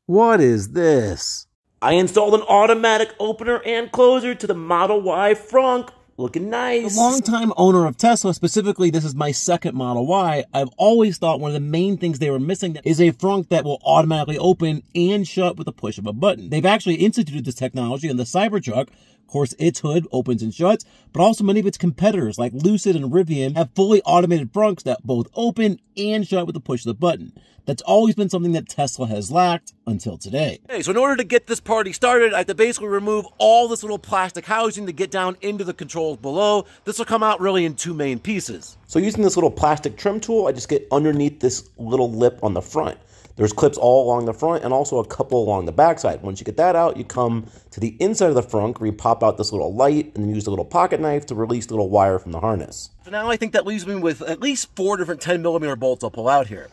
What is this? I installed an automatic opener and closer to the Model Y Frunk. Looking nice. A longtime owner of Tesla, specifically this is my second Model Y, I've always thought one of the main things they were missing is a frunk that will automatically open and shut with the push of a button. They've actually instituted this technology in the Cybertruck. Of course, its hood opens and shuts, but also many of its competitors like Lucid and Rivian have fully automated frunks that both open and shut with the push of the button. That's always been something that Tesla has lacked until today. Okay, so in order to get this party started, I have to basically remove all this little plastic housing to get down into the controls below. This will come out really in two main pieces. So using this little plastic trim tool, I just get underneath this little lip on the front. There's clips all along the front and also a couple along the backside. Once you get that out, you come to the inside of the frunk where you pop out this little light and then use the little pocket knife to release the little wire from the harness. So now I think that leaves me with at least 4 different 10mm bolts I'll pull out here.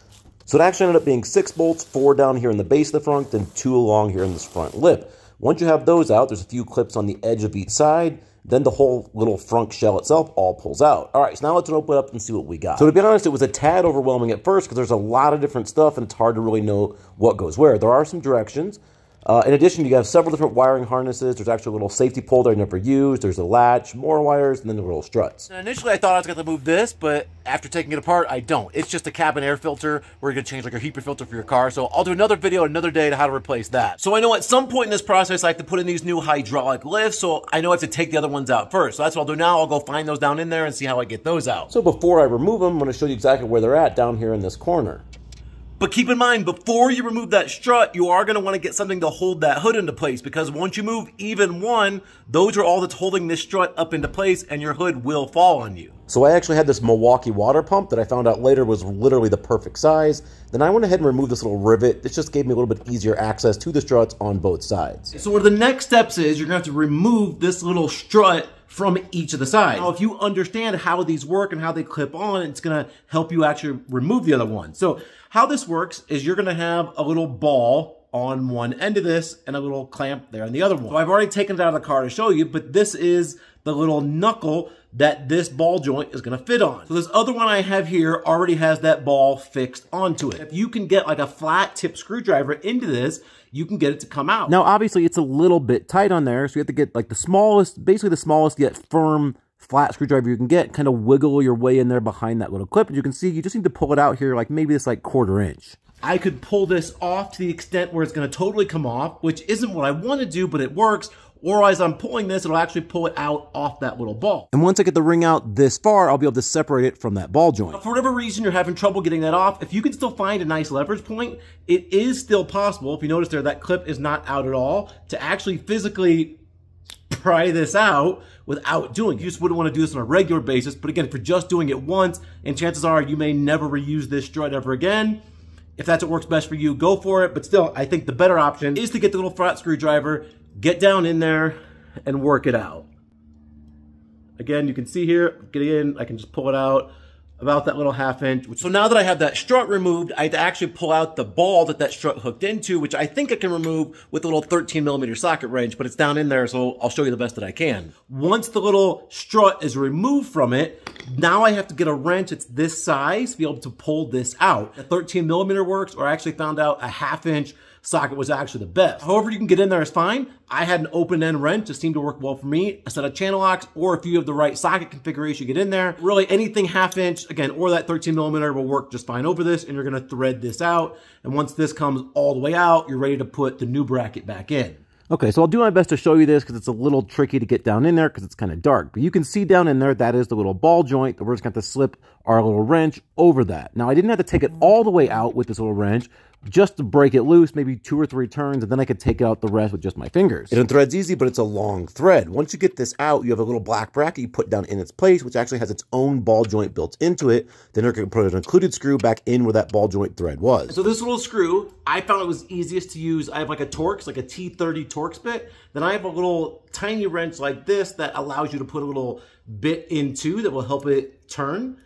So it actually ended up being 6 bolts, 4 down here in the base of the frunk, then 2 along here in this front lip. Once you have those out, there's a few clips on the edge of each side. Then the whole little frunk shell itself all pulls out. All right, so now let's open it up and see what we got. So to be honest, it was a tad overwhelming at first because there's a lot of different stuff and it's hard to really know what goes where. There are some directions. In addition, you have several different wiring harnesses. There's actually a little safety pole that I never used. There's a latch, more wires, and then the little struts. And initially, I thought I was going to move this, but after taking it apart, I don't. It's just a cabin air filter where you're going to change like your HEPA filter for your car. So I'll do another video another day to how to replace that. So I know at some point in this process, I have to put in these new hydraulic lifts. So I know I have to take the other ones out first. So that's what I'll do now. I'll go find those down in there and see how I get those out. So before I remove them, I'm going to show you exactly where they're at down here in this corner. But keep in mind, before you remove that strut, you are going to want to get something to hold that hood into place because once you move even one, those are all that's holding this strut up into place and your hood will fall on you. So I actually had this Milwaukee water pump that I found out later was literally the perfect size. Then I went ahead and removed this little rivet. This just gave me a little bit easier access to the struts on both sides. So what the next steps is you're going to have to remove this little strut from each of the sides. Now, if you understand how these work and how they clip on, it's gonna help you actually remove the other one. So how this works is you're gonna have a little ball on one end of this and a little clamp there on the other one. So I've already taken it out of the car to show you, but this is the little knuckle that this ball joint is gonna fit on. So this other one I have here already has that ball fixed onto it. If you can get like a flat tip screwdriver into this, you can get it to come out. Now, obviously, it's a little bit tight on there, so you have to get like the smallest, basically the smallest yet firm flat screwdriver you can get, kind of wiggle your way in there behind that little clip. And you can see, you just need to pull it out here, like maybe this like 1/4 inch. I could pull this off to the extent where it's gonna totally come off, which isn't what I wanna do, but it works. Or as I'm pulling this, it'll actually pull it out off that little ball. And once I get the ring out this far, I'll be able to separate it from that ball joint. But for whatever reason you're having trouble getting that off, if you can still find a nice leverage point, it is still possible, if you notice there, that clip is not out at all, to actually physically pry this out without doing it. You just wouldn't want to do this on a regular basis, but again, if you're just doing it once, and chances are you may never reuse this strut ever again, if that's what works best for you, go for it. But still, I think the better option is to get the little flat screwdriver, get down in there, and work it out. Again, you can see here, getting in, I can just pull it out about that little 1/2 inch. So now that I have that strut removed, I have to actually pull out the ball that that strut hooked into, which I think I can remove with a little 13mm socket wrench, but it's down in there, so I'll show you the best that I can. Once the little strut is removed from it, now I have to get a wrench that's this size to be able to pull this out. A 13mm works, or I actually found out a 1/2 inch socket was actually the best. However you can get in there is fine. I had an open end wrench, it seemed to work well for me. A set of channel locks, or if you have the right socket configuration, get in there. Really anything 1/2 inch, again, or that 13mm will work just fine over this, and you're gonna thread this out. And once this comes all the way out, you're ready to put the new bracket back in. Okay, so I'll do my best to show you this because it's a little tricky to get down in there because it's kind of dark. But you can see down in there, that is the little ball joint that we're just going to have to slip our little wrench over that. Now, I didn't have to take it all the way out with this little wrench, just to break it loose, maybe 2 or 3 turns, and then I could take out the rest with just my fingers. It unthreads easy, but it's a long thread. Once you get this out, you have a little black bracket you put down in its place, which actually has its own ball joint built into it. Then you're going to put an included screw back in where that ball joint thread was. So this little screw, I found it was easiest to use. I have like a Torx, like a T30 Torx bit. Then I have a little tiny wrench like this that allows you to put a little bit into that will help it turn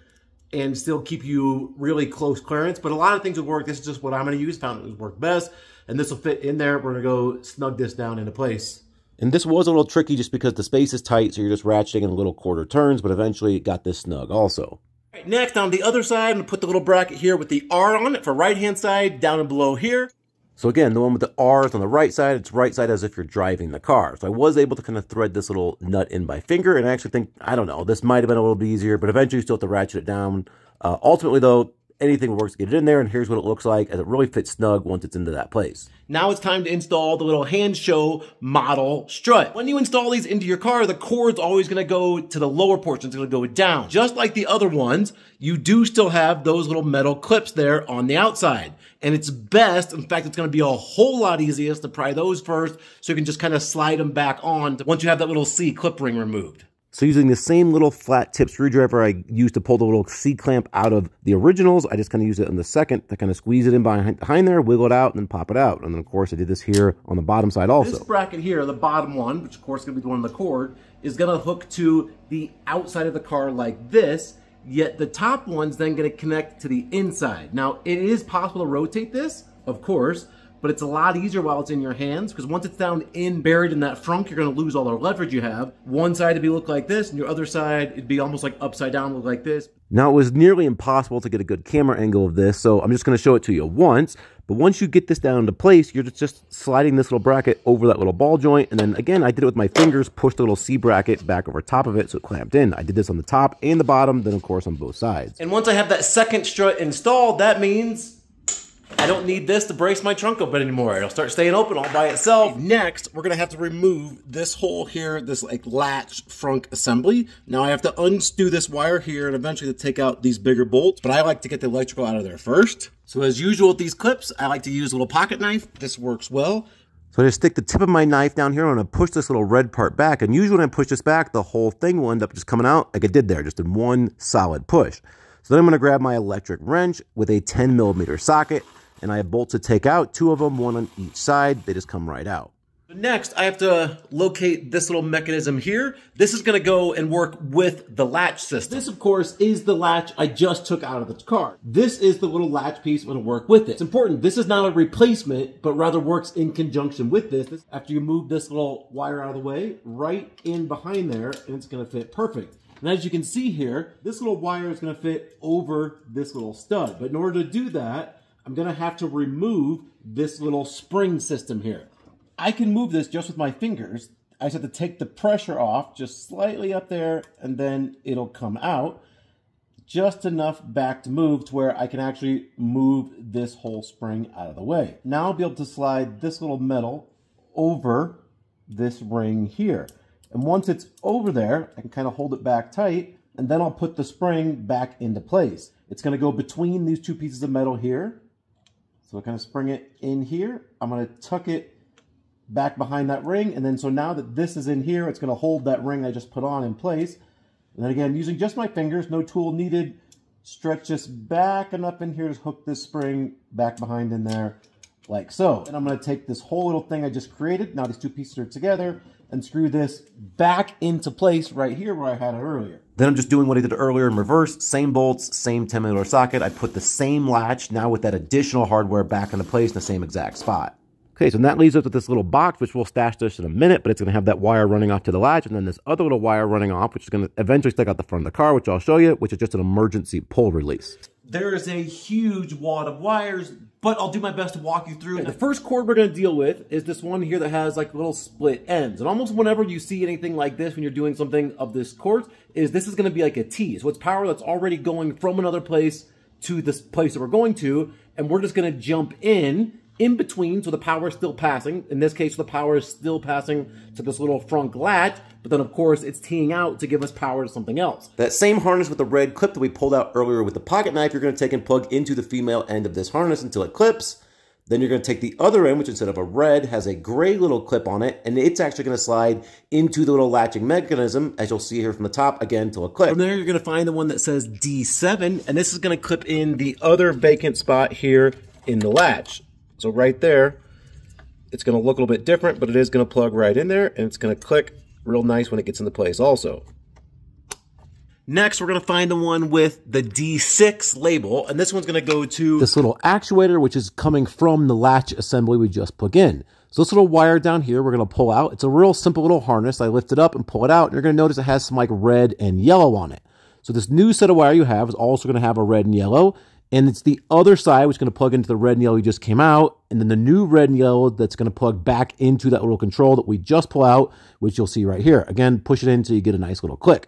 and still keep you really close clearance. But a lot of things would work. This is just what I'm gonna use. Found it would work best. And this will fit in there. We're gonna go snug this down into place. And this was a little tricky just because the space is tight, so you're just ratcheting in little 1/4 turns, but eventually it got this snug also. All right, next, on the other side, I'm gonna put the little bracket here with the R on it for right-hand side, down and below here. So again, the one with the R's on the right side, it's right side as if you're driving the car. So I was able to kind of thread this little nut in by finger, and I actually think, I don't know, this might have been a little bit easier, but eventually you still have to ratchet it down. Ultimately though, anything works to get it in there, and here's what it looks like as it really fits snug once it's into that place. Now it's time to install the little hand show model strut. When you install these into your car, the cord's always gonna go to the lower portion, it's gonna go down. Just like the other ones, you do still have those little metal clips there on the outside. And it's best, in fact, it's gonna be a whole lot easiest to pry those first, so you can just kind of slide them back on once you have that little C clip ring removed. So using the same little flat tip screwdriver I used to pull the little C-clamp out of the originals, I just kind of use it in the second to kind of squeeze it in behind there, wiggle it out, and then pop it out. And then, of course, I did this here on the bottom side also. This bracket here, the bottom one, which of course is going to be the one on the cord, is going to hook to the outside of the car like this, yet the top one's then going to connect to the inside. Now, it is possible to rotate this, of course, but it's a lot easier while it's in your hands, because once it's down in, buried in that frunk, you're gonna lose all the leverage you have. One side would be look like this, and your other side, it'd be almost like upside down, look like this. Now, it was nearly impossible to get a good camera angle of this, so I'm just gonna show it to you once. But once you get this down into place, you're just sliding this little bracket over that little ball joint. And then again, I did it with my fingers, pushed the little C bracket back over top of it so it clamped in. I did this on the top and the bottom, then of course on both sides. And once I have that second strut installed, that means I don't need this to brace my trunk open anymore. It'll start staying open all by itself. Next, we're gonna have to remove this hole here, this like latch frunk assembly. Now I have to unscrew this wire here and eventually to take out these bigger bolts, but I like to get the electrical out of there first. So as usual with these clips, I like to use a little pocket knife. This works well. So I just stick the tip of my knife down here and I'm gonna push this little red part back. And usually when I push this back, the whole thing will end up just coming out like it did there, just in one solid push. So then I'm gonna grab my electric wrench with a 10mm socket, and I have bolts to take out, 2 of them, 1 on each side. They just come right out. Next, I have to locate this little mechanism here. This is gonna go and work with the latch system. This, of course, is the latch I just took out of the car. This is the little latch piece that'll work with it. It's important, this is not a replacement, but rather works in conjunction with this. After you move this little wire out of the way, right in behind there, and it's gonna fit perfect. And as you can see here, this little wire is gonna fit over this little stud. But in order to do that, I'm gonna have to remove this little spring system here. I can move this just with my fingers. I just have to take the pressure off just slightly up there and then it'll come out. Just enough back to move to where I can actually move this whole spring out of the way. Now I'll be able to slide this little metal over this ring here. And once it's over there, I can kind of hold it back tight and then I'll put the spring back into place. It's gonna go between these 2 pieces of metal here. So I kind of spring it in here. I'm going to tuck it back behind that ring. And then so now that this is in here, it's going to hold that ring I just put on in place. And then again, using just my fingers, no tool needed, stretch this back enough in here to hook this spring back behind in there like so. And I'm going to take this whole little thing I just created. Now these 2 pieces are together and screw this back into place right here where I had it earlier. Then I'm just doing what I did earlier in reverse, same bolts, same 10mm socket. I put the same latch now with that additional hardware back into place in the same exact spot. Okay, so that leaves us with this little box, which we'll stash this in a minute, but it's gonna have that wire running off to the latch and then this other little wire running off, which is gonna eventually stick out the front of the car, which I'll show you, which is just an emergency pull release. There is a huge wad of wires, but I'll do my best to walk you through. The first cord we're going to deal with is this one here that has like little split ends. And almost whenever you see anything like this when you're doing something of this cord, this is going to be like a T. So it's power that's already going from another place to this place that we're going to, and we're just going to jump in between, so the power is still passing. In this case, the power is still passing to this little front latch, but then of course it's teeing out to give us power to something else. That same harness with the red clip that we pulled out earlier with the pocket knife, you're going to take and plug into the female end of this harness until it clips. Then you're going to take the other end, which instead of a red has a gray little clip on it, and it's actually going to slide into the little latching mechanism, as you'll see here from the top, again, till it clips. From there, you're going to find the one that says D7, and this is going to clip in the other vacant spot here in the latch. So right there, it's going to look a little bit different, but it is going to plug right in there, and it's going to click real nice when it gets into place also. Next, we're going to find the one with the D6 label, and this one's going to go to this little actuator, which is coming from the latch assembly we just plug in. So this little wire down here, we're going to pull out. It's a real simple little harness. I lift it up and pull it out, and you're going to notice it has some like red and yellow on it. So this new set of wire you have is also going to have a red and yellow. And it's the other side which is going to plug into the red and yellow we just came out, and then the new red and yellow that's going to plug back into that little control that we just pull out, which you'll see right here. Again, push it in so you get a nice little click.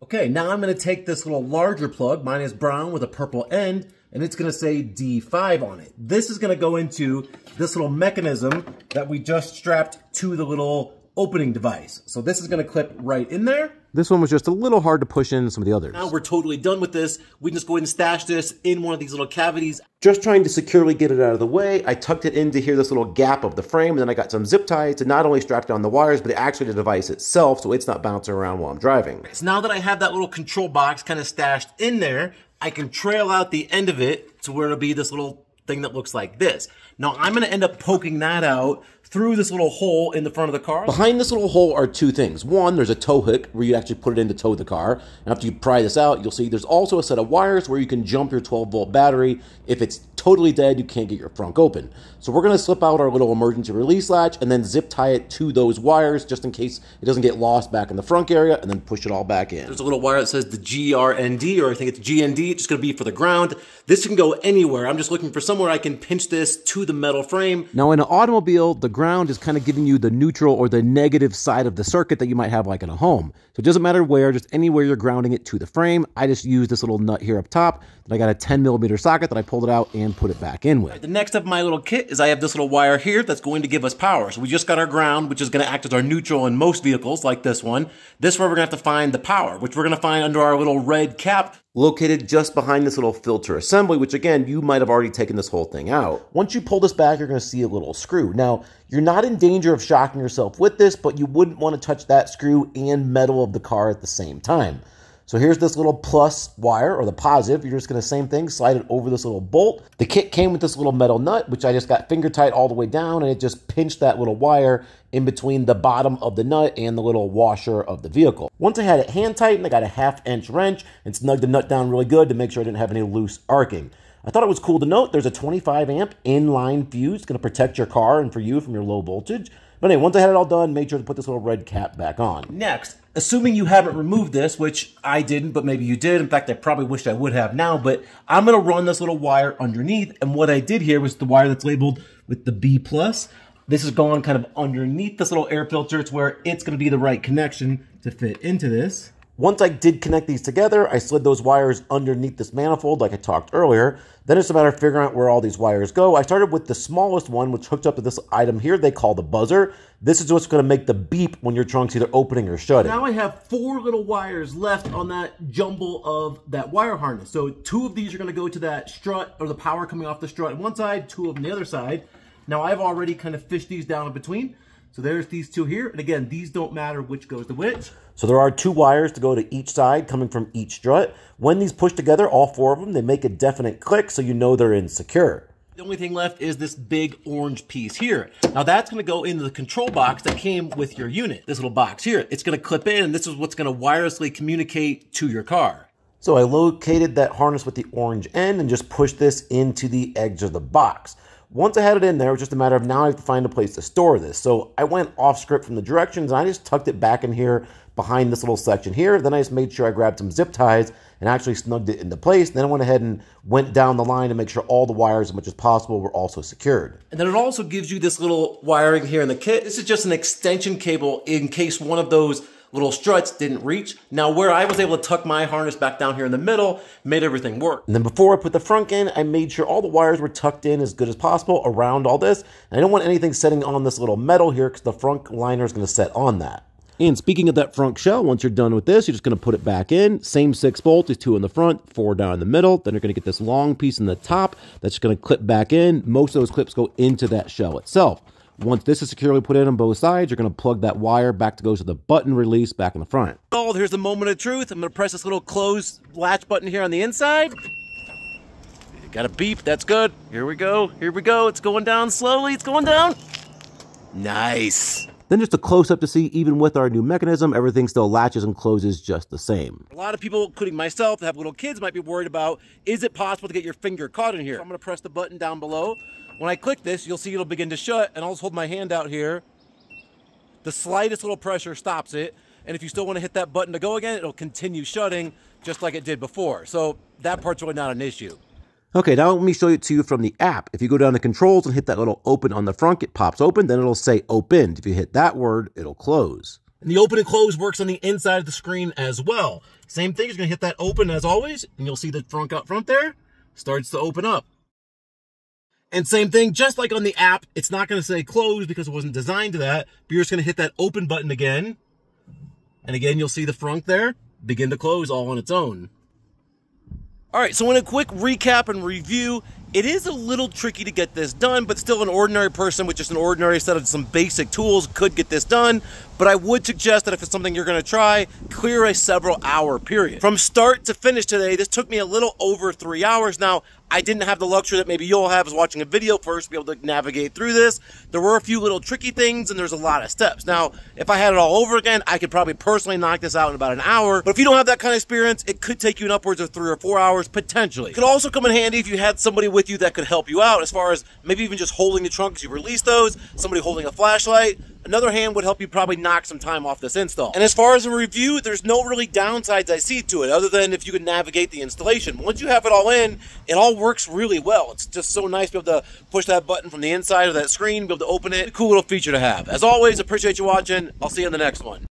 Okay, now I'm going to take this little larger plug. Mine is brown with a purple end, and it's going to say D5 on it. This is going to go into this little mechanism that we just strapped to the little opening device. So this is going to clip right in there. This one was just a little hard to push in some of the others. Now we're totally done with this. We can just go ahead and stash this in one of these little cavities. Just trying to securely get it out of the way, I tucked it into here, this little gap of the frame, and then I got some zip ties to not only strap down the wires, but actually the device itself, so it's not bouncing around while I'm driving. So now that I have that little control box kind of stashed in there, I can trail out the end of it to where it'll be this little thing that looks like this. Now I'm going to end up poking that out through this little hole in the front of the car. Behind this little hole are two things. One, there's a tow hook where you actually put it in to tow the car. And after you pry this out, you'll see there's also a set of wires where you can jump your 12-volt battery. If it's totally dead, you can't get your frunk open. So we're going to slip out our little emergency release latch and then zip tie it to those wires just in case it doesn't get lost back in the frunk area, and then push it all back in. There's a little wire that says the GRND, or I think it's GND. It's just going to be for the ground. This can go anywhere. I'm just looking for somewhere I can pinch this to the metal frame. Now in an automobile, the ground is kind of giving you the neutral or the negative side of the circuit that you might have like in a home. So it doesn't matter where, just anywhere you're grounding it to the frame. I just use this little nut here up top. Then I got a 10mm socket that I pulled it out and put it back in with. The next step of my little kit is I have this little wire here that's going to give us power. So we just got our ground, which is going to act as our neutral in most vehicles like this one. This is where we're going to have to find the power, which we're going to find under our little red cap, located just behind this little filter assembly, which again, you might have already taken this whole thing out. Once you pull this back, you're going to see a little screw. Now, you're not in danger of shocking yourself with this, but you wouldn't want to touch that screw and metal of the car at the same time. So here's this little plus wire, or the positive. You're just going to, same thing, slide it over this little bolt. The kit came with this little metal nut, which I just got finger tight all the way down, and it just pinched that little wire in between the bottom of the nut and the little washer of the vehicle. Once I had it hand tightened, I got a 1/2-inch wrench and snugged the nut down really good to make sure I didn't have any loose arcing. I thought it was cool to note there's a 25 amp inline fuse. It's going to protect your car and for you from your low voltage. But anyway, once I had it all done, made sure to put this little red cap back on. Next, assuming you haven't removed this, which I didn't, but maybe you did. In fact, I probably wish I would have now, but I'm going to run this little wire underneath. And what I did here was the wire that's labeled with the B+. This is going kind of underneath this little air filter to where it's going to be the right connection to fit into this. Once I did connect these together, I slid those wires underneath this manifold like I talked earlier. Then it's a matter of figuring out where all these wires go. I started with the smallest one, which hooked up to this item here they call the buzzer. This is what's going to make the beep when your trunk's either opening or shutting. Now I have 4 little wires left on that jumble of that wire harness. So 2 of these are going to go to that strut, or the power coming off the strut on one side, 2 of them on the other side. Now I've already kind of fished these down in between. So there's these 2 here. And again, these don't matter which goes to which. So there are 2 wires to go to each side coming from each strut. When these push together, all 4 of them, they make a definite click so you know they're in secure. The only thing left is this big orange piece here. Now that's going to go into the control box that came with your unit. This little box here. It's going to clip in, and this is what's going to wirelessly communicate to your car. So I located that harness with the orange end and just pushed this into the edge of the box. Once I had it in there, it was just a matter of now I have to find a place to store this. So I went off script from the directions, and I just tucked it back in here behind this little section here. Then I just made sure I grabbed some zip ties and actually snugged it into place. Then I went ahead and went down the line to make sure all the wires, as much as possible, were also secured. And then it also gives you this little wiring here in the kit. This is just an extension cable in case one of those little struts didn't reach. Now where I was able to tuck my harness back down here in the middle made everything work. And then before I put the frunk in, I made sure all the wires were tucked in as good as possible around all this. And I don't want anything setting on this little metal here because the frunk liner is going to set on that. And speaking of that frunk shell, once you're done with this, you're just going to put it back in. Same 6 bolts, there's 2 in the front, 4 down in the middle. Then you're going to get this long piece in the top that's just going to clip back in. Most of those clips go into that shell itself. Once this is securely put in on both sides, you're going to plug that wire back to go to the button release back in the front. Oh, here's the moment of truth. I'm going to press this little close latch button here on the inside. Got a beep. That's good. Here we go. Here we go. It's going down slowly. It's going down. Nice. Then just a close-up to see, even with our new mechanism, everything still latches and closes just the same. A lot of people, including myself, that have little kids might be worried about, is it possible to get your finger caught in here? So I'm going to press the button down below. When I click this, you'll see it'll begin to shut, and I'll just hold my hand out here. The slightest little pressure stops it, and if you still want to hit that button to go again, it'll continue shutting just like it did before. So that part's really not an issue. Okay, now let me show it to you from the app. If you go down to controls and hit that little open on the front, it pops open, then it'll say opened. If you hit that word, it'll close. And the open and close works on the inside of the screen as well. Same thing, you're gonna hit that open as always, and you'll see the frunk out front there starts to open up. And same thing, just like on the app, it's not gonna say close because it wasn't designed to that, but you're just gonna hit that open button again. And again, you'll see the frunk there begin to close all on its own. All right, so in a quick recap and review, it is a little tricky to get this done, but still an ordinary person with just an ordinary set of some basic tools could get this done. But I would suggest that if it's something you're gonna try, clear a several hour period. From start to finish today, this took me a little over 3 hours. Now, I didn't have the luxury that maybe you'll have is watching a video first to be able to navigate through this. There were a few little tricky things and there's a lot of steps. Now, if I had it all over again, I could probably personally knock this out in about an hour. But if you don't have that kind of experience, it could take you an upwards of 3 or 4 hours potentially. It could also come in handy if you had somebody with you that could help you out as far as maybe even just holding the trunk as you release those, somebody holding a flashlight. Another hand would help you probably knock some time off this install. And as far as a review, there's no really downsides I see to it other than if you can navigate the installation. Once you have it all in, it all works really well. It's just so nice to be able to push that button from the inside of that screen, be able to open it. Cool little feature to have. As always, appreciate you watching. I'll see you in the next one.